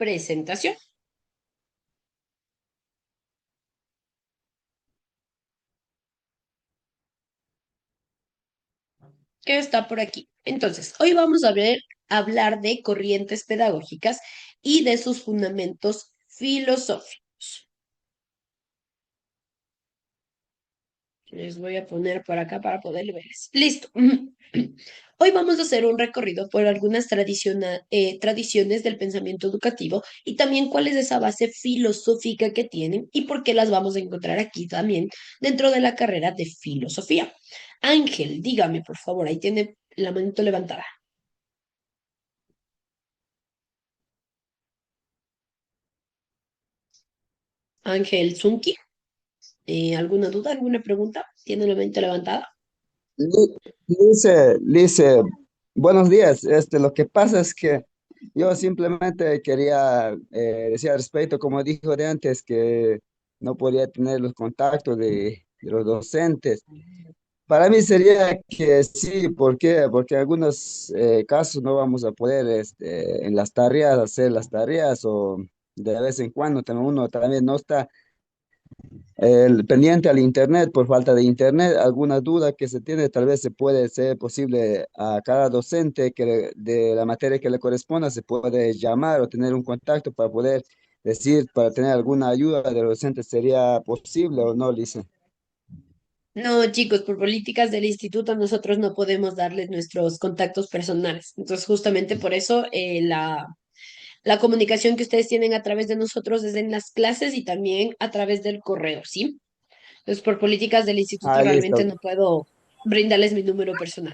presentación, que está por aquí. Entonces, hoy vamos a hablar de corrientes pedagógicas y de sus fundamentos filosóficos. Les voy a poner por acá para poder verles. Listo. Hoy vamos a hacer un recorrido por algunas tradiciones del pensamiento educativo y también cuál es esa base filosófica que tienen y por qué las vamos a encontrar aquí también dentro de la carrera de filosofía. Ángel, dígame, por favor, ahí tiene la manito levantada. Ángel Zunki, ¿alguna duda, alguna pregunta? ¿Tiene la mente levantada? Lice, buenos días. Lo que pasa es que yo simplemente quería decir al respecto, como dijo de antes, que no podía tener los contactos de los docentes. Para mí sería que sí. ¿Por qué? Porque en algunos casos no vamos a poder en las tareas hacer las tareas, o de vez en cuando uno también no está el pendiente al internet por falta de internet. Alguna duda que se tiene, tal vez se puede ser posible a cada docente de la materia que le corresponda, se puede llamar o tener un contacto para poder decir, para tener alguna ayuda de los docentes. ¿Sería posible o no, Lisa? No, chicos, por políticas del instituto nosotros no podemos darles nuestros contactos personales. Entonces, justamente por eso la comunicación que ustedes tienen a través de nosotros es en las clases y también a través del correo, ¿sí? Entonces, por políticas del instituto Ah, realmente listo. no puedo brindarles mi número personal.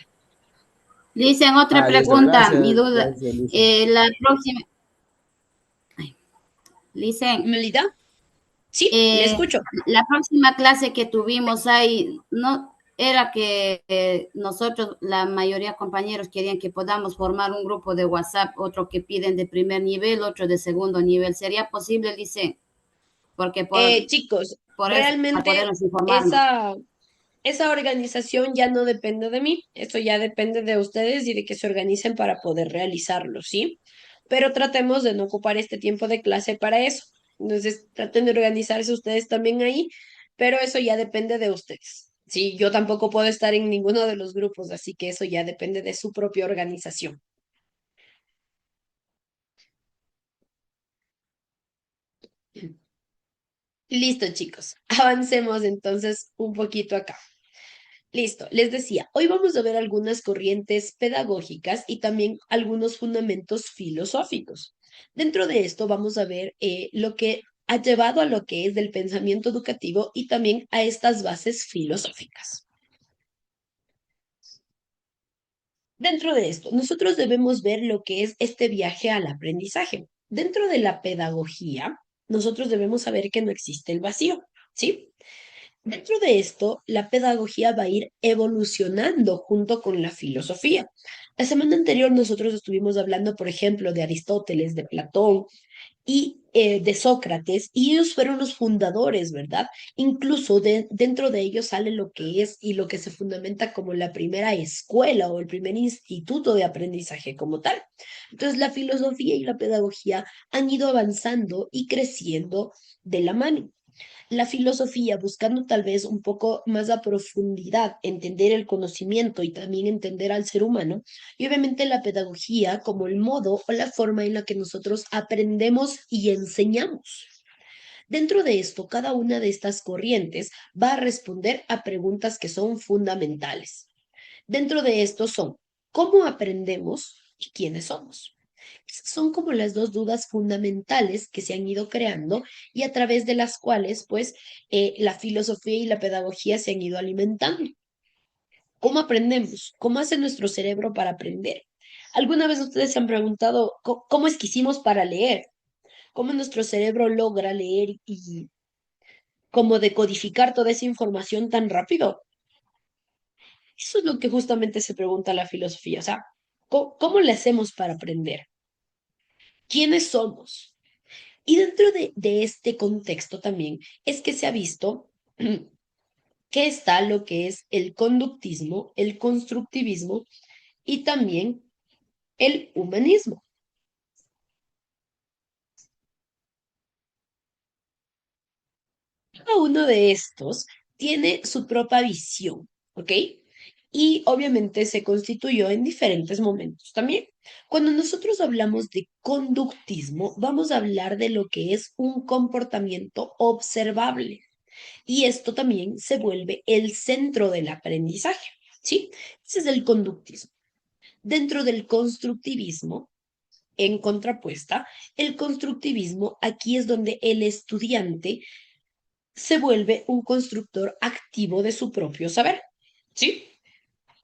Dicen otra Ah, listo. pregunta, mi Gracias, duda. gracias, Lisa. La próxima, dicen, ¿Melida? Sí, le escucho. la próxima clase que tuvimos ahí, no era que nosotros, la mayoría de compañeros querían que podamos formar un grupo de WhatsApp, otro que piden de primer nivel, otro de segundo nivel. ¿Sería posible? Dice, porque Chicos, por eso, para realmente podernos informarnos. esa organización ya no depende de mí, eso ya depende de ustedes y de que se organicen para poder realizarlo, ¿sí? Pero tratemos de no ocupar este tiempo de clase para eso. Entonces, traten de organizarse ustedes también ahí, pero eso ya depende de ustedes. Sí, yo tampoco puedo estar en ninguno de los grupos, así que eso ya depende de su propia organización. Listo, chicos. Avancemos entonces un poquito acá. Listo, les decía, hoy vamos a ver algunas corrientes pedagógicas y también algunos fundamentos filosóficos. Dentro de esto vamos a ver lo que ha llevado a lo que es del pensamiento educativo y también a estas bases filosóficas. Dentro de esto, nosotros debemos ver lo que es este viaje al aprendizaje. Dentro de la pedagogía, nosotros debemos saber que no existe el vacío, ¿sí? Dentro de esto, la pedagogía va a ir evolucionando junto con la filosofía. La semana anterior nosotros estuvimos hablando, por ejemplo, de Aristóteles, de Platón y de Sócrates, y ellos fueron los fundadores, ¿verdad? Incluso dentro de ellos sale lo que es y lo que se fundamenta como la primera escuela o el primer instituto de aprendizaje como tal. Entonces, la filosofía y la pedagogía han ido avanzando y creciendo de la mano. La filosofía, buscando tal vez un poco más a profundidad, entender el conocimiento y también entender al ser humano, y obviamente la pedagogía como el modo o la forma en la que nosotros aprendemos y enseñamos. Dentro de esto, cada una de estas corrientes va a responder a preguntas que son fundamentales. Dentro de esto son, ¿cómo aprendemos y quiénes somos? Son como las dos dudas fundamentales que se han ido creando y a través de las cuales, pues, la filosofía y la pedagogía se han ido alimentando. ¿Cómo aprendemos? ¿Cómo hace nuestro cerebro para aprender? ¿Alguna vez ustedes se han preguntado cómo es que hicimos para leer? ¿Cómo nuestro cerebro logra leer y cómo decodificar toda esa información tan rápido? Eso es lo que justamente se pregunta la filosofía. O sea, ¿cómo le hacemos para aprender? ¿Quiénes somos? Y dentro de este contexto también es que se ha visto que está lo que es el conductismo, el constructivismo y también el humanismo. Cada uno de estos tiene su propia visión, ¿ok? Y obviamente se constituyó en diferentes momentos también. Cuando nosotros hablamos de conductismo, vamos a hablar de lo que es un comportamiento observable. Y esto también se vuelve el centro del aprendizaje, ¿sí? Ese es el conductismo. Dentro del constructivismo, en contrapuesta, el constructivismo aquí es donde el estudiante se vuelve un constructor activo de su propio saber, ¿sí?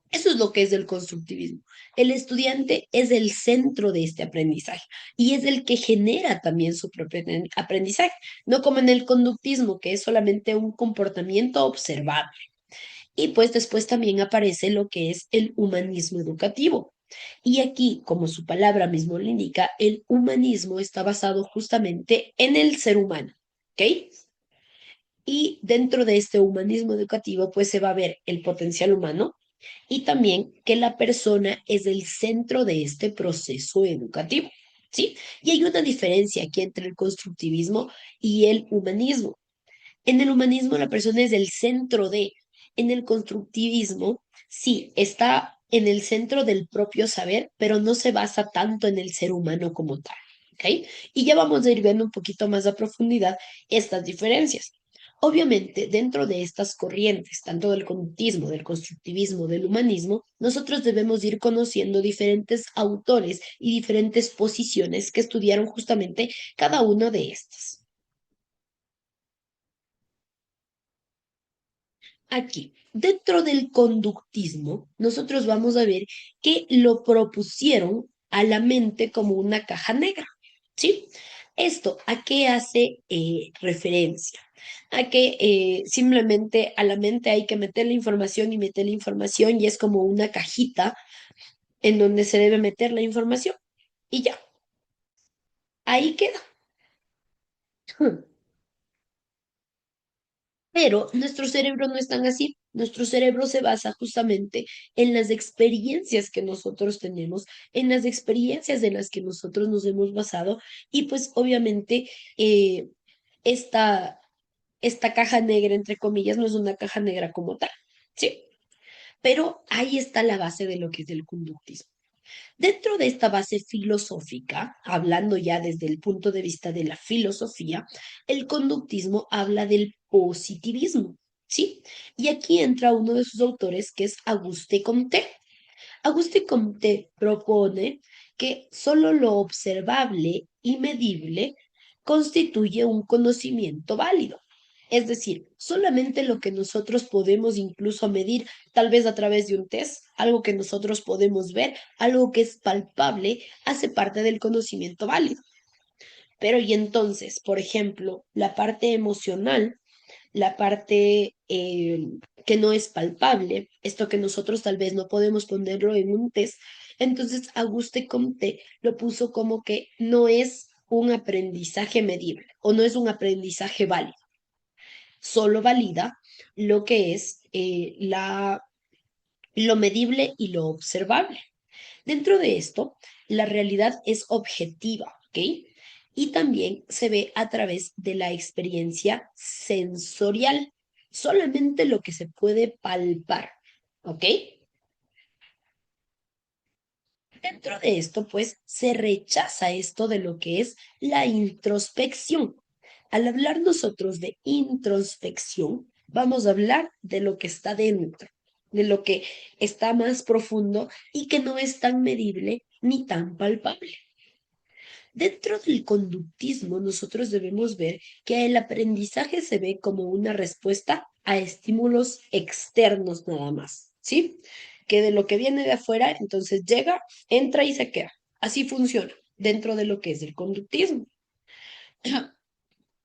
Eso es lo que es el constructivismo. El estudiante es el centro de este aprendizaje y es el que genera también su propio aprendizaje, no como en el conductismo, que es solamente un comportamiento observable. Y pues después también aparece lo que es el humanismo educativo. Y aquí, como su palabra mismo lo indica, el humanismo está basado justamente en el ser humano, ¿ok? Y dentro de este humanismo educativo, pues se va a ver el potencial humano y también que la persona es el centro de este proceso educativo, ¿sí? Y hay una diferencia aquí entre el constructivismo y el humanismo. En el humanismo la persona es el centro de, en el constructivismo sí, está en el centro del propio saber, pero no se basa tanto en el ser humano como tal, ¿ok? Y ya vamos a ir viendo un poquito más a profundidad estas diferencias. Obviamente, dentro de estas corrientes, tanto del conductismo, del constructivismo, del humanismo, nosotros debemos ir conociendo diferentes autores y diferentes posiciones que estudiaron justamente cada una de estas. Aquí, dentro del conductismo, nosotros vamos a ver que lo propusieron a la mente como una caja negra, ¿sí? ¿Esto a qué hace referencia? A que simplemente a la mente hay que meter la información y meter la información y es como una cajita en donde se debe meter la información y ya, ahí queda. Pero nuestro cerebro no es tan así. Nuestro cerebro se basa justamente en las experiencias que nosotros tenemos, en las experiencias de las que nosotros nos hemos basado y pues obviamente eh, esta, esta caja negra, entre comillas, no es una caja negra como tal, ¿sí? Pero ahí está la base de lo que es el conductismo. Dentro de esta base filosófica, hablando ya desde el punto de vista de la filosofía, el conductismo habla del positivismo, ¿sí? Y aquí entra uno de sus autores que es Auguste Comte. Auguste Comte propone que solo lo observable y medible constituye un conocimiento válido. Es decir, solamente lo que nosotros podemos incluso medir, tal vez a través de un test, algo que nosotros podemos ver, algo que es palpable, hace parte del conocimiento válido. Pero y entonces, por ejemplo, la parte emocional, la parte que no es palpable, esto que nosotros tal vez no podemos ponerlo en un test, entonces Auguste Comte lo puso como que no es un aprendizaje medible o no es un aprendizaje válido, solo valida lo que es lo medible y lo observable. Dentro de esto, la realidad es objetiva, ¿ok? Y también se ve a través de la experiencia sensorial, solamente lo que se puede palpar, ¿ok? Dentro de esto, pues, se rechaza esto de lo que es la introspección. Al hablar nosotros de introspección, vamos a hablar de lo que está dentro, de lo que está más profundo y que no es tan medible ni tan palpable. Dentro del conductismo, nosotros debemos ver que el aprendizaje se ve como una respuesta a estímulos externos nada más, ¿sí? Que de lo que viene de afuera, entonces llega, entra y se queda. Así funciona dentro de lo que es el conductismo.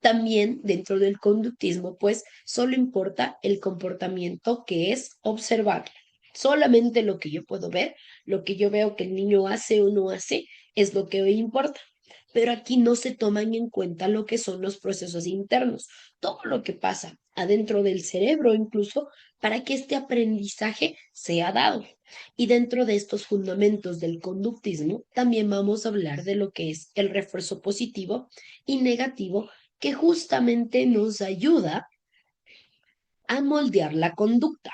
También dentro del conductismo, pues solo importa el comportamiento que es observable. Solamente lo que yo puedo ver, lo que yo veo que el niño hace o no hace, es lo que hoy importa. Pero aquí no se toman en cuenta lo que son los procesos internos, todo lo que pasa adentro del cerebro incluso para que este aprendizaje sea dado. Y dentro de estos fundamentos del conductismo, también vamos a hablar de lo que es el refuerzo positivo y negativo que justamente nos ayuda a moldear la conducta.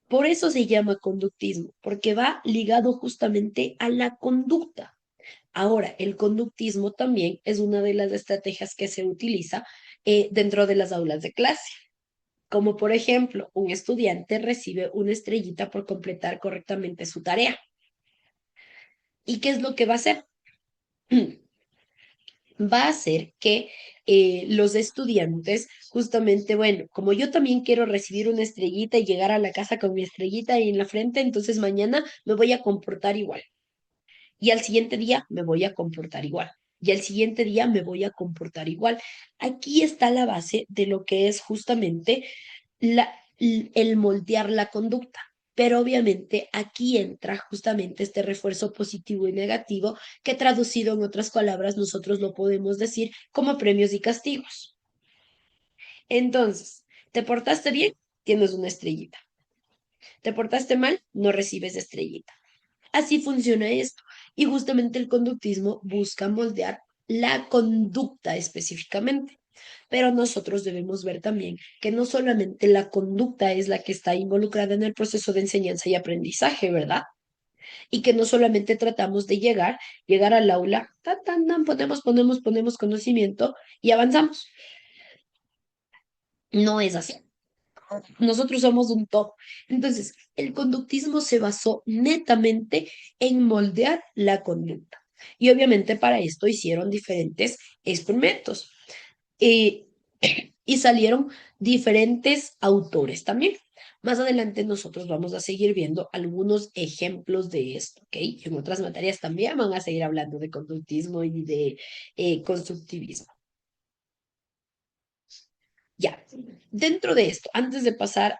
Por eso se llama conductismo, porque va ligado justamente a la conducta. Ahora, el conductismo también es una de las estrategias que se utiliza dentro de las aulas de clase. Como por ejemplo, un estudiante recibe una estrellita por completar correctamente su tarea. ¿Y qué es lo que va a hacer? Va a hacer que los estudiantes, justamente, bueno, como yo también quiero recibir una estrellita y llegar a la casa con mi estrellita ahí en la frente, entonces mañana me voy a comportar igual. Y al siguiente día me voy a comportar igual. Y al siguiente día me voy a comportar igual. Aquí está la base de lo que es justamente el moldear la conducta. Pero obviamente aquí entra justamente este refuerzo positivo y negativo que traducido en otras palabras nosotros lo podemos decir como premios y castigos. Entonces, ¿te portaste bien? Tienes una estrellita. ¿Te portaste mal? No recibes estrellita. Así funciona esto. Y justamente el conductismo busca moldear la conducta específicamente. Pero nosotros debemos ver también que no solamente la conducta es la que está involucrada en el proceso de enseñanza y aprendizaje, ¿verdad? Y que no solamente tratamos de llegar al aula, tan, tan, tan, ponemos conocimiento y avanzamos. No es así. Nosotros somos un todo. Entonces, el conductismo se basó netamente en moldear la conducta. Y obviamente para esto hicieron diferentes experimentos. Eh, y salieron diferentes autores también. Más adelante nosotros vamos a seguir viendo algunos ejemplos de esto, ¿ok? En otras materias también van a seguir hablando de conductismo y de constructivismo. Ya, dentro de esto, antes de pasar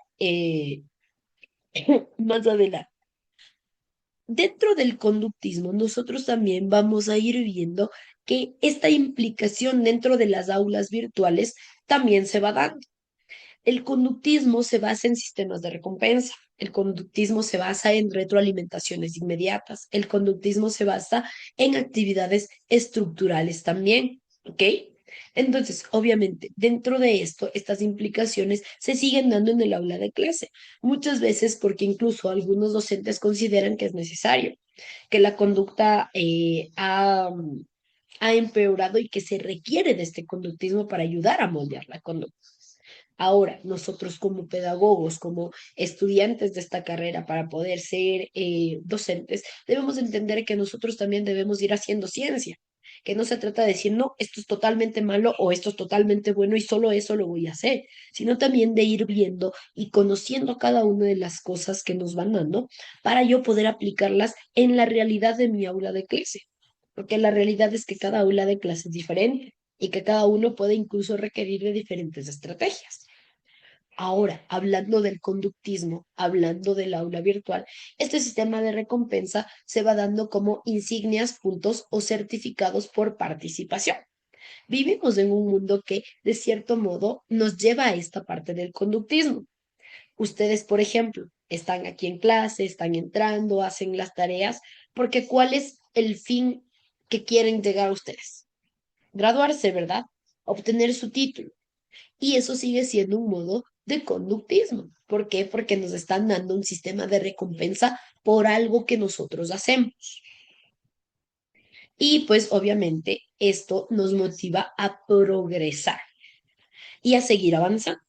más adelante, dentro del conductismo, nosotros también vamos a ir viendo que esta implicación dentro de las aulas virtuales también se va dando. El conductismo se basa en sistemas de recompensa. El conductismo se basa en retroalimentaciones inmediatas. El conductismo se basa en actividades estructurales también. ¿Ok? Entonces, obviamente, dentro de esto, estas implicaciones se siguen dando en el aula de clase. Muchas veces porque incluso algunos docentes consideran que es necesario, que la conducta ha empeorado y que se requiere de este conductismo para ayudar a moldear la conducta. Ahora, nosotros como pedagogos, como estudiantes de esta carrera, para poder ser docentes, debemos entender que nosotros también debemos ir haciendo ciencia, que no se trata de decir, no, esto es totalmente malo o esto es totalmente bueno y solo eso lo voy a hacer, sino también de ir viendo y conociendo cada una de las cosas que nos van dando para yo poder aplicarlas en la realidad de mi aula de clase, porque la realidad es que cada aula de clase es diferente y que cada uno puede incluso requerir de diferentes estrategias. Ahora, hablando del conductismo, hablando del aula virtual, este sistema de recompensa se va dando como insignias, puntos o certificados por participación. Vivimos en un mundo que, de cierto modo, nos lleva a esta parte del conductismo. Ustedes, por ejemplo, están aquí en clase, están entrando, hacen las tareas, porque ¿cuál es el fin que quieren llegar a ustedes? Graduarse, ¿verdad? Obtener su título. Y eso sigue siendo un modo de conductismo. ¿Por qué? Porque nos están dando un sistema de recompensa por algo que nosotros hacemos. Y pues obviamente esto nos motiva a progresar y a seguir avanzando.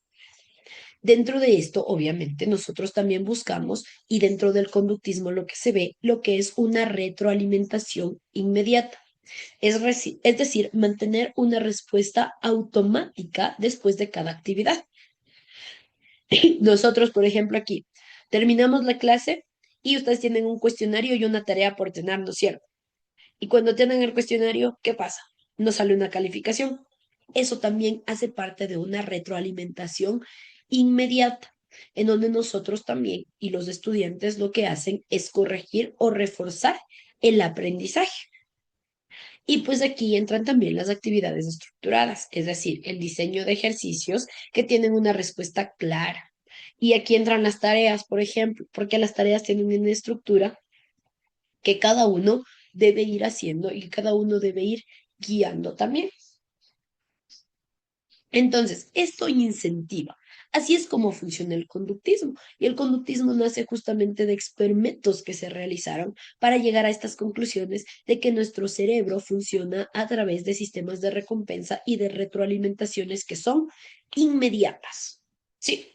Dentro de esto, obviamente, nosotros también buscamos, y dentro del conductismo lo que se ve, lo que es una retroalimentación inmediata. Es decir, mantener una respuesta automática después de cada actividad. Nosotros, por ejemplo, aquí terminamos la clase y ustedes tienen un cuestionario y una tarea por tener, ¿no es cierto? Y cuando tienen el cuestionario, ¿qué pasa? No sale una calificación. Eso también hace parte de una retroalimentación inmediata, en donde nosotros también y los estudiantes lo que hacen es corregir o reforzar el aprendizaje. Y pues aquí entran también las actividades estructuradas, es decir, el diseño de ejercicios que tienen una respuesta clara. Y aquí entran las tareas, por ejemplo, porque las tareas tienen una estructura que cada uno debe ir haciendo y cada uno debe ir guiando también. Entonces, esto incentiva Así es como funciona el conductismo. Y el conductismo nace justamente de experimentos que se realizaron para llegar a estas conclusiones de que nuestro cerebro funciona a través de sistemas de recompensa y de retroalimentaciones que son inmediatas. Sí.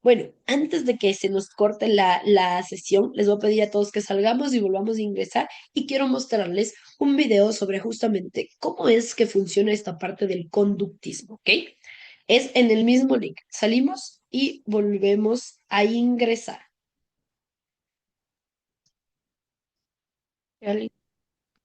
Bueno, antes de que se nos corte la sesión, les voy a pedir a todos que salgamos y volvamos a ingresar y quiero mostrarles un video sobre justamente cómo es que funciona esta parte del conductismo, ¿ok? Es en el mismo link. Salimos y volvemos a ingresar.